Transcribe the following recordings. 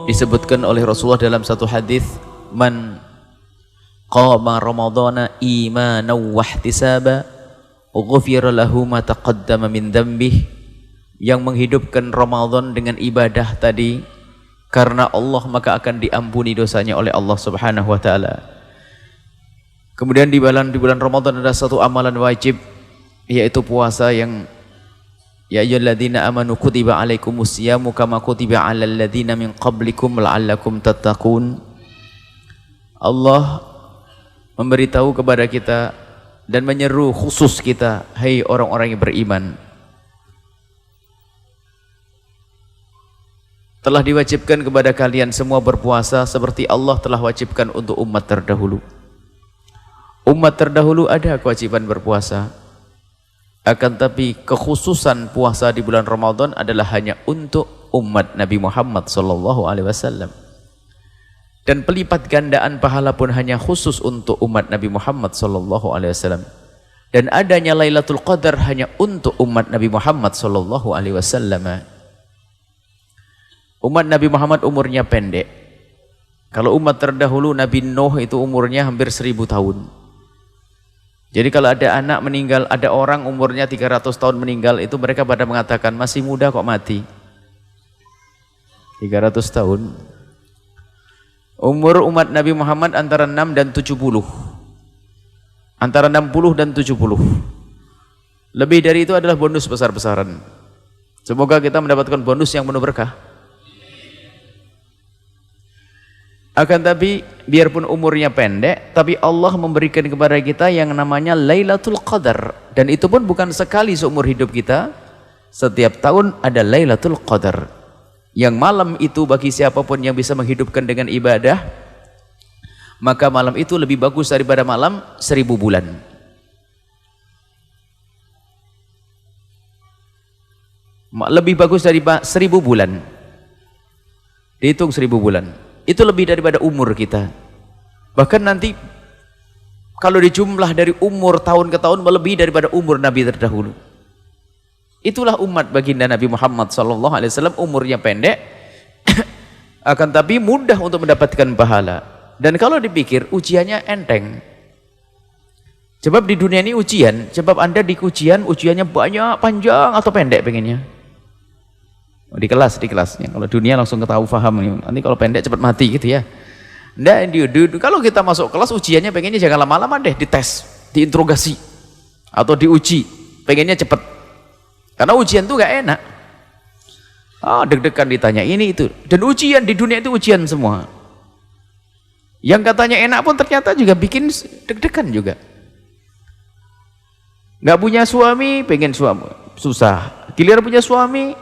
Disebutkan oleh Rasulullah dalam satu hadis, man qama ramadhana imanan wa ihtisaba ghufira lahu ma taqaddama min dhanbih, yang menghidupkan Ramadan dengan ibadah tadi karena Allah, maka akan diampuni dosanya oleh Allah Subhanahu wa taala. Kemudian di bulan Ramadan ada satu amalan wajib, yaitu puasa, yang ya ayyuhalladzina amanu kutiba alaikumusyamu kama kutiba alal ladzina min qablikum la'allakum tattaqun. Allah memberitahu kepada kita dan menyeru khusus kita, hai orang-orang yang beriman, telah diwajibkan kepada kalian semua berpuasa seperti Allah telah wajibkan untuk umat terdahulu. Umat terdahulu ada kewajiban berpuasa, akan tapi kekhususan puasa di bulan Ramadan adalah hanya untuk umat Nabi Muhammad SAW. Dan pelipat gandaan pahala pun hanya khusus untuk umat Nabi Muhammad SAW. Dan adanya Lailatul Qadar hanya untuk umat Nabi Muhammad SAW. Umat Nabi Muhammad umurnya pendek. Kalau umat terdahulu Nabi Nuh itu umurnya hampir 1000 tahun. Jadi kalau ada anak meninggal, ada orang umurnya 300 tahun meninggal, itu mereka pada mengatakan masih muda kok mati. 300 tahun. Umur umat Nabi Muhammad antara 6 dan 70. Antara 60 dan 70. Lebih dari itu adalah bonus besar-besaran. Semoga kita mendapatkan bonus yang penuh berkah. Akan tapi biarpun umurnya pendek, tapi Allah memberikan kepada kita yang namanya Lailatul Qadar, dan itu pun bukan sekali seumur hidup kita. Setiap tahun ada Lailatul Qadar, yang malam itu bagi siapapun yang bisa menghidupkan dengan ibadah, maka malam itu lebih bagus daripada malam 1000 bulan. Lebih bagus dari 1000 bulan. Dihitung 1000 bulan. Itu lebih daripada umur kita. Bahkan nanti kalau dijumlah dari umur tahun ke tahun melebihi daripada umur Nabi terdahulu. Itulah umat baginda Nabi Muhammad SAW, umurnya pendek akan tapi mudah untuk mendapatkan pahala. Dan kalau dipikir ujiannya enteng. Sebab di dunia ini ujian, sebab Anda di ujian, ujiannya banyak, panjang atau pendek pengennya? Di kelasnya. Kalau dunia langsung ketahui paham. Nanti kalau pendek cepat mati gitu ya. Kalau kita masuk kelas ujiannya pengennya jangan lama-lama deh, dites, diinterogasi atau diuji, pengennya cepat. Karena ujian tuh gak enak. Deg-degan ditanya ini itu. Dan ujian di dunia itu ujian semua. Yang katanya enak pun ternyata juga bikin deg-degan juga. Gak punya suami, pengen suami, susah. Giliran punya suami,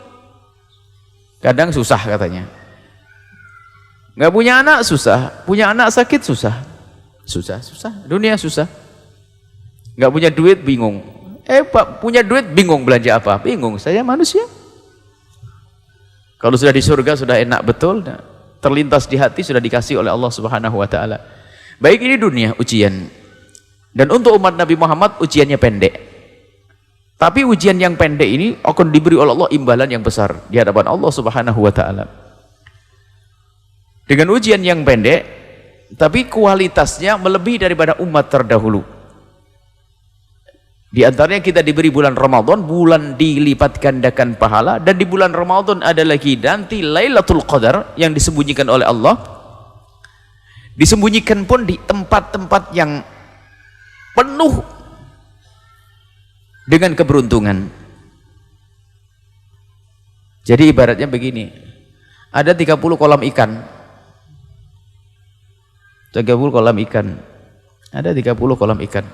kadang susah katanya. Nggak punya anak susah, punya anak sakit susah. Susah. Dunia susah. Nggak punya duit bingung. Pak punya duit bingung belanja apa? Bingung, saya manusia. Kalau sudah di surga sudah enak betul. Terlintas di hati sudah dikasih oleh Allah Subhanahu wa taala. Baik, ini dunia ujian. Dan untuk umat Nabi Muhammad ujiannya pendek. Tapi ujian yang pendek ini akan diberi oleh Allah imbalan yang besar di hadapan Allah Subhanahu wa taala. Dengan ujian yang pendek, tapi kualitasnya melebihi daripada umat terdahulu. Di antaranya kita diberi bulan Ramadan, bulan dilipat gandakan pahala, dan di bulan Ramadan ada lagi nanti Lailatul Qadar yang disembunyikan oleh Allah. Disembunyikan pun di tempat-tempat yang penuh dengan keberuntungan. Jadi ibaratnya begini, ada 30 kolam ikan. 30 kolam ikan. Ada 30 kolam ikan.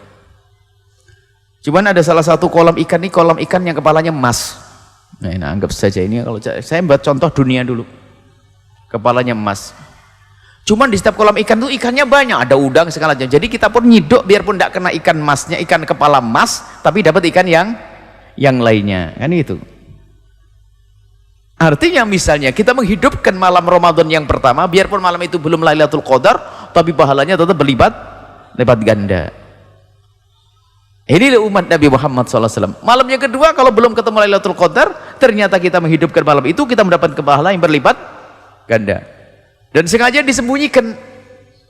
Cuman ada salah satu kolam ikan ini, kolam ikan yang kepalanya emas. Nah, anggap saja ini, kalau saya buat contoh dunia dulu. Kepalanya emas. Cuman di setiap kolam ikan itu ikannya banyak, ada udang segala macam. Jadi kita pun nyiduk biarpun tidak kena ikan emasnya, ikan kepala emas, tapi dapat ikan yang lainnya. Kan itu. Artinya misalnya kita menghidupkan malam Ramadan yang pertama, biarpun malam itu belum Lailatul Qadar, tapi pahalanya tetap berlipat ganda. Inilah umat Nabi Muhammad SAW. Malam yang kedua kalau belum ketemu Lailatul Qadar, ternyata kita menghidupkan malam itu, kita mendapat pahala yang berlipat ganda. Dan sengaja disembunyikan.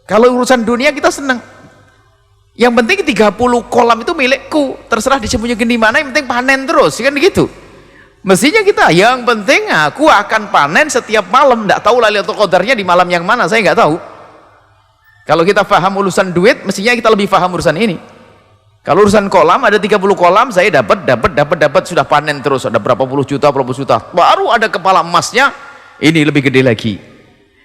Kalau urusan dunia kita senang. Yang penting 30 kolam itu milikku, terserah disembunyikan di mana, yang penting panen terus, kan gitu. Mestinya kita, yang penting aku akan panen setiap malam. Tidak tahu Lailatul Qadarnya di malam yang mana, saya nggak tahu. Kalau kita paham urusan duit, mestinya kita lebih paham urusan ini. Kalau urusan kolam, ada 30 kolam, saya dapat, sudah panen terus, ada berapa puluh juta, baru ada kepala emasnya, ini lebih gede lagi.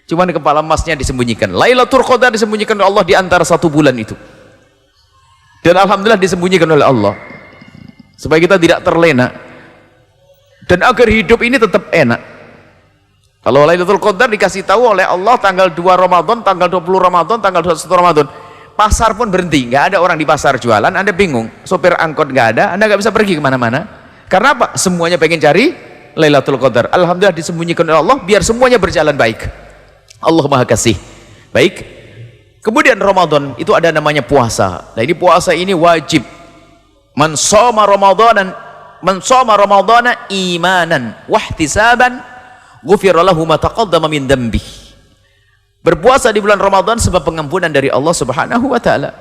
Cuman kepala emasnya disembunyikan. Lailatul Qadar disembunyikan oleh Allah di antara 1 bulan itu. Dan alhamdulillah disembunyikan oleh Allah. Supaya kita tidak terlena. Dan agar hidup ini tetap enak. Kalau Lailatul Qadar dikasih tahu oleh Allah tanggal 2 Ramadan, tanggal 20 Ramadan, tanggal 21 Ramadan. Pasar pun berhenti, nggak ada orang di pasar jualan, Anda bingung. Sopir angkot nggak ada, Anda nggak bisa pergi kemana-mana. Karena apa? Semuanya pengen cari Lailatul Qadar. Alhamdulillah disembunyikan oleh Allah biar semuanya berjalan baik. Allah Maha Kasih. Baik. Kemudian Ramadan itu ada namanya puasa. Nah, ini puasa ini wajib. Man shoma Ramadanan, man shoma Ramadana imanan wahtisaban, ghufira lahu ma taqaddama min dhanbi. Berpuasa di bulan Ramadan sebab pengampunan dari Allah Subhanahu wa taala.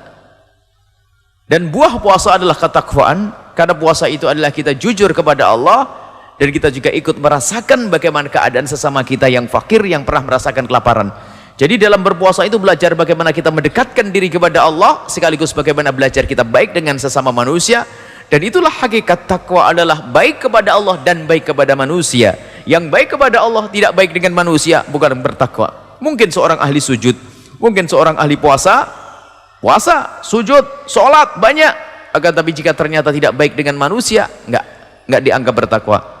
Dan buah puasa adalah ketakwaan, karena puasa itu adalah kita jujur kepada Allah. Dan kita juga ikut merasakan bagaimana keadaan sesama kita yang fakir, yang pernah merasakan kelaparan. Jadi dalam berpuasa itu belajar bagaimana kita mendekatkan diri kepada Allah, sekaligus bagaimana belajar kita baik dengan sesama manusia. Dan itulah hakikat takwa, adalah baik kepada Allah dan baik kepada manusia. Yang baik kepada Allah tidak baik dengan manusia, bukan bertakwa. Mungkin seorang ahli sujud, mungkin seorang ahli puasa, sujud, sholat banyak, akan tapi jika ternyata tidak baik dengan manusia, enggak dianggap bertakwa.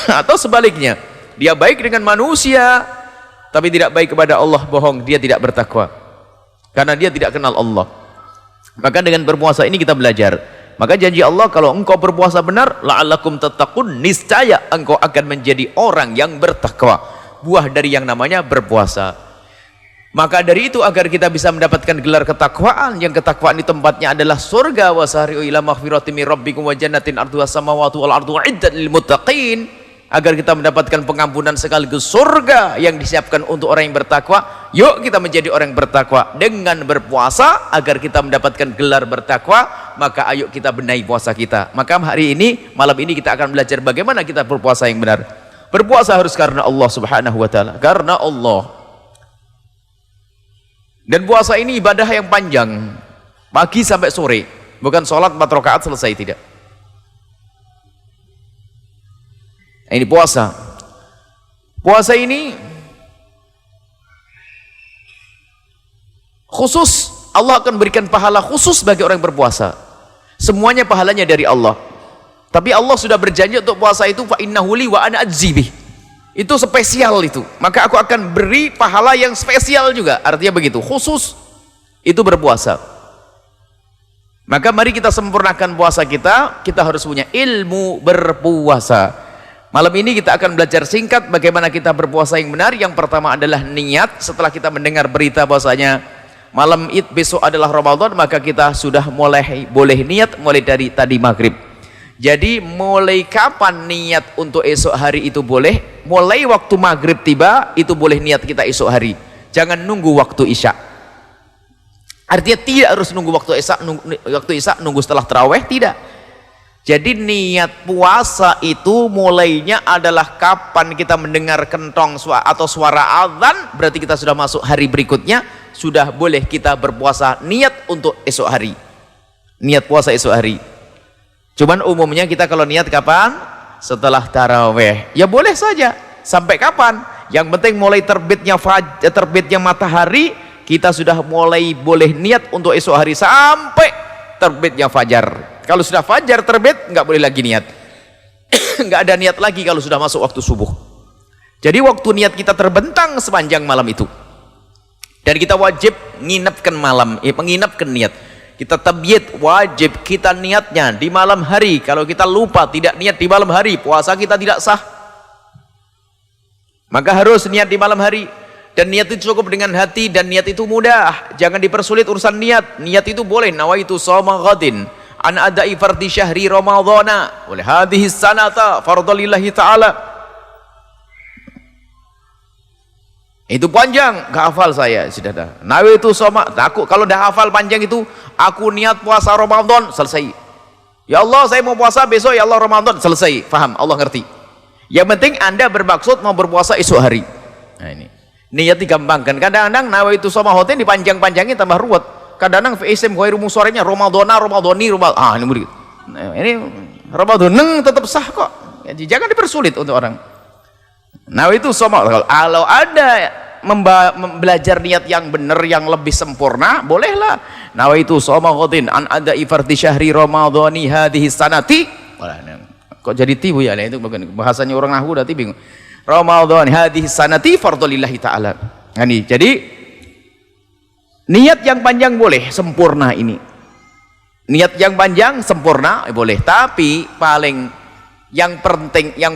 Atau sebaliknya, dia baik dengan manusia tapi tidak baik kepada Allah, bohong, dia tidak bertakwa karena dia tidak kenal Allah. Maka dengan berpuasa ini kita belajar. Maka janji Allah, kalau engkau berpuasa benar, la'allakum tattaqun, niscaya engkau akan menjadi orang yang bertakwa. Buah dari yang namanya berpuasa. Maka dari itu, agar kita bisa mendapatkan gelar ketakwaan, yang ketakwaan di tempatnya adalah surga, wasari'u ila maghfirati min rabbikum wa jannatin arduha samawati wal ardu uiddat lil muttaqin. Agar kita mendapatkan pengampunan sekaligus surga yang disiapkan untuk orang yang bertakwa. Yuk kita menjadi orang yang bertakwa dengan berpuasa, agar kita mendapatkan gelar bertakwa. Maka ayo kita benahi puasa kita. Maka hari ini, malam ini kita akan belajar bagaimana kita berpuasa yang benar. Berpuasa harus karena Allah Subhanahu wa taala, karena Allah. Dan puasa ini ibadah yang panjang, pagi sampai sore, bukan sholat 4 rakaat selesai, tidak. Ini puasa. Puasa ini khusus, Allah akan berikan pahala khusus bagi orang yang berpuasa. Semuanya pahalanya dari Allah. Tapi Allah sudah berjanji untuk puasa itu, fa innahu li wa ana ajzibih. Itu spesial itu. Maka aku akan beri pahala yang spesial juga. Artinya begitu, khusus itu berpuasa. Maka mari kita sempurnakan puasa kita. Kita harus punya ilmu berpuasa. Malam ini kita akan belajar singkat bagaimana kita berpuasa yang benar. Yang pertama adalah niat. Setelah kita mendengar berita bahwasanya malam Id besok adalah Ramadan, maka kita sudah boleh niat mulai dari tadi maghrib. Jadi mulai kapan niat untuk esok hari itu boleh? Mulai waktu maghrib tiba, itu boleh niat kita esok hari. Jangan nunggu waktu isya. Artinya tidak harus nunggu waktu isya, nunggu setelah tarawih, tidak. Jadi niat puasa itu mulainya adalah kapan kita mendengar kentong atau suara azan, berarti kita sudah masuk hari berikutnya, sudah boleh kita berpuasa niat untuk esok hari. Niat puasa esok hari. Cuman umumnya kita kalau niat kapan? Setelah tarawih. Ya boleh saja. Sampai kapan? Yang penting mulai terbitnya matahari, kita sudah mulai boleh niat untuk esok hari sampai terbitnya fajar. Kalau sudah fajar terbit, nggak boleh lagi niat. Nggak ada niat lagi kalau sudah masuk waktu subuh. Jadi waktu niat kita terbentang sepanjang malam itu. Dan kita wajib menginapkan malam, menginapkan niat. Kita tabyid, wajib kita niatnya di malam hari. Kalau kita lupa tidak niat di malam hari, puasa kita tidak sah. Maka harus niat di malam hari. Dan niat itu cukup dengan hati, dan niat itu mudah. Jangan dipersulit urusan niat. Niat itu boleh, nawaitu shauma ghadin an adai fardhi syahri ramadhana wa hadhihi sanata fardhu lillahi ta'ala. Itu panjang, gak hafal saya, sudah dah. Nawaitu shoma, aku kalau dah hafal panjang itu, aku niat puasa Ramadan, selesai. Ya Allah, saya mau puasa besok, ya Allah Ramadan, selesai. Faham, Allah ngerti. Yang penting Anda bermaksud mau berpuasa esok hari. Nah ini. Niat digampangkan. Kadang-kadang nawaitu shoma hoten dipanjang-panjangin tambah ruwet. Kadang-kadang isim ghairu musorenya Ramadana, Ramadani, Ramadan. Ini begitu. Nah, ini Ramadan tetap sah kok. Jadi jangan dipersulit untuk orang. Nawaitu shoma, kalau ada belajar niat yang benar yang lebih sempurna, bolehlah. Nawaitu shoma ghadin an ada'i fardhi syahri ramadhani hadhihi sanati. Kok jadi tibu ya? Itu bahasanya orang nahwu udah bingung. Ramadhani hadhihi sanati fardhulillahi taala. Nah, ini jadi niat yang panjang boleh, sempurna ini. Niat yang panjang sempurna boleh, tapi yang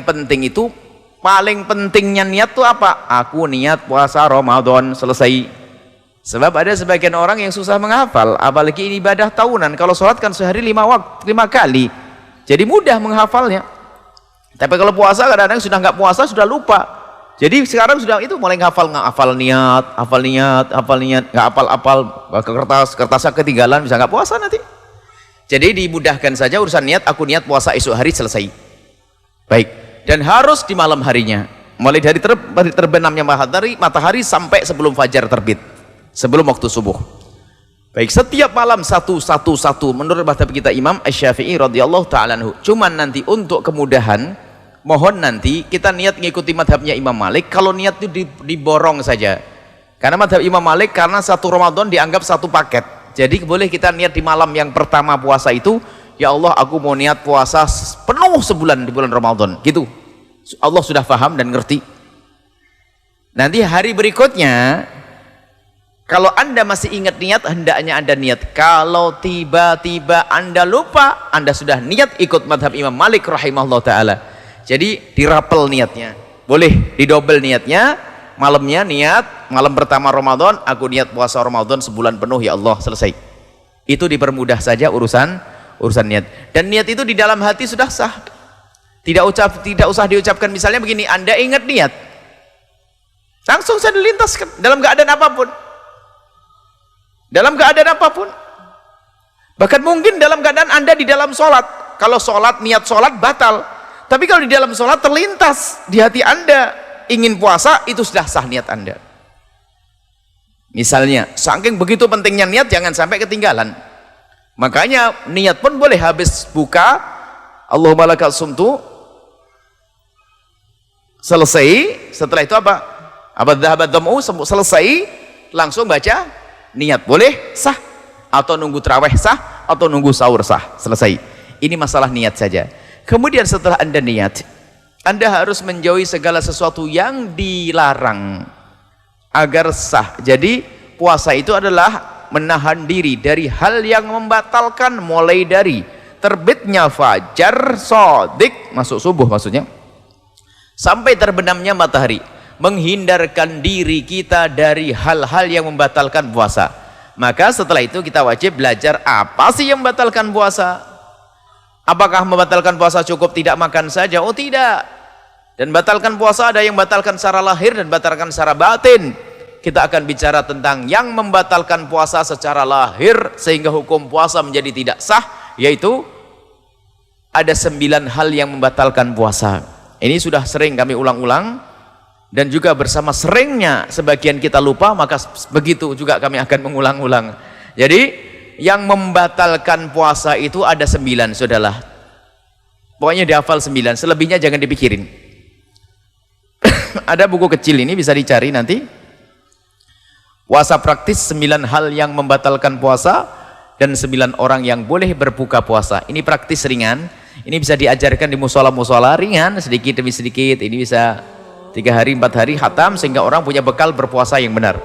penting itu paling pentingnya niat tuh apa? Aku niat puasa Ramadan, selesai. Sebab ada sebagian orang yang susah menghafal, apalagi ini ibadah tahunan. Kalau sholat kan sehari 5 kali, jadi mudah menghafalnya. Tapi kalau puasa kadang-kadang sudah nggak puasa sudah lupa. Jadi sekarang sudah itu mulai hafal niat, nggak hafal kertasnya ketinggalan, bisa nggak puasa nanti. Jadi dimudahkan saja urusan niat. Aku niat puasa esok hari, selesai. Baik. Dan harus di malam harinya, mulai dari terbenamnya matahari sampai sebelum fajar terbit, sebelum waktu subuh. Baik, setiap malam satu menurut madhab kita Imam Asy-Syafi'i radhiyallahu ta'ala anhu. Cuman nanti untuk kemudahan, mohon nanti kita niat mengikuti madhabnya Imam Malik. Kalau niat itu diborong saja, karena madhab Imam Malik karena satu Ramadan dianggap satu paket. Jadi boleh kita niat di malam yang pertama puasa itu, ya Allah aku mau niat puasa penuh sebulan di bulan Ramadan, gitu. Allah sudah paham dan ngerti. Nanti hari berikutnya kalau Anda masih ingat niat, hendaknya Anda niat. Kalau tiba-tiba Anda lupa, Anda sudah niat ikut madhab Imam Malik rahimahullah ta'ala. Jadi dirapel niatnya, boleh didobel niatnya. Malamnya niat, malam pertama Ramadan aku niat puasa Ramadan sebulan penuh, ya Allah, selesai. Itu dipermudah saja urusan niat. Dan niat itu di dalam hati sudah sah. Tidak usah diucapkan. Misalnya begini, Anda ingat niat, langsung saja dilintaskan dalam keadaan apapun. Dalam keadaan apapun. Bahkan mungkin dalam keadaan Anda di dalam sholat. Kalau sholat, niat sholat batal. Tapi kalau di dalam sholat terlintas di hati Anda ingin puasa, itu sudah sah niat Anda. Misalnya, saking begitu pentingnya niat, jangan sampai ketinggalan. Makanya niat pun boleh habis buka, Allahumma laka sumtu, selesai. Setelah itu apa? Selesai, langsung baca niat, boleh sah. Atau nunggu tarawih sah, atau nunggu sahur sah, selesai. Ini masalah niat saja. Kemudian setelah Anda niat, Anda harus menjauhi segala sesuatu yang dilarang agar sah. Jadi puasa itu adalah menahan diri dari hal yang membatalkan, mulai dari terbitnya fajar shadiq, masuk subuh maksudnya, sampai terbenamnya matahari. Menghindarkan diri kita dari hal-hal yang membatalkan puasa. Maka setelah itu kita wajib belajar apa sih yang membatalkan puasa. Apakah membatalkan puasa cukup tidak makan saja? Oh tidak. Dan batalkan puasa ada yang batalkan secara lahir dan batalkan secara batin. Kita akan bicara tentang yang membatalkan puasa secara lahir sehingga hukum puasa menjadi tidak sah, yaitu ada 9 hal yang membatalkan puasa. Ini sudah sering kami ulang-ulang, dan juga bersama seringnya sebagian kita lupa, maka begitu juga kami akan mengulang-ulang. Jadi yang membatalkan puasa itu ada 9, saudara. Pokoknya dihafal 9, selebihnya jangan dipikirin. Ada buku kecil ini bisa dicari nanti. Puasa praktis, 9 hal yang membatalkan puasa dan 9 orang yang boleh berbuka puasa. Ini praktis ringan. Ini bisa diajarkan di musola-musola ringan, sedikit demi sedikit. Ini bisa 3 hari 4 hari khatam sehingga orang punya bekal berpuasa yang benar.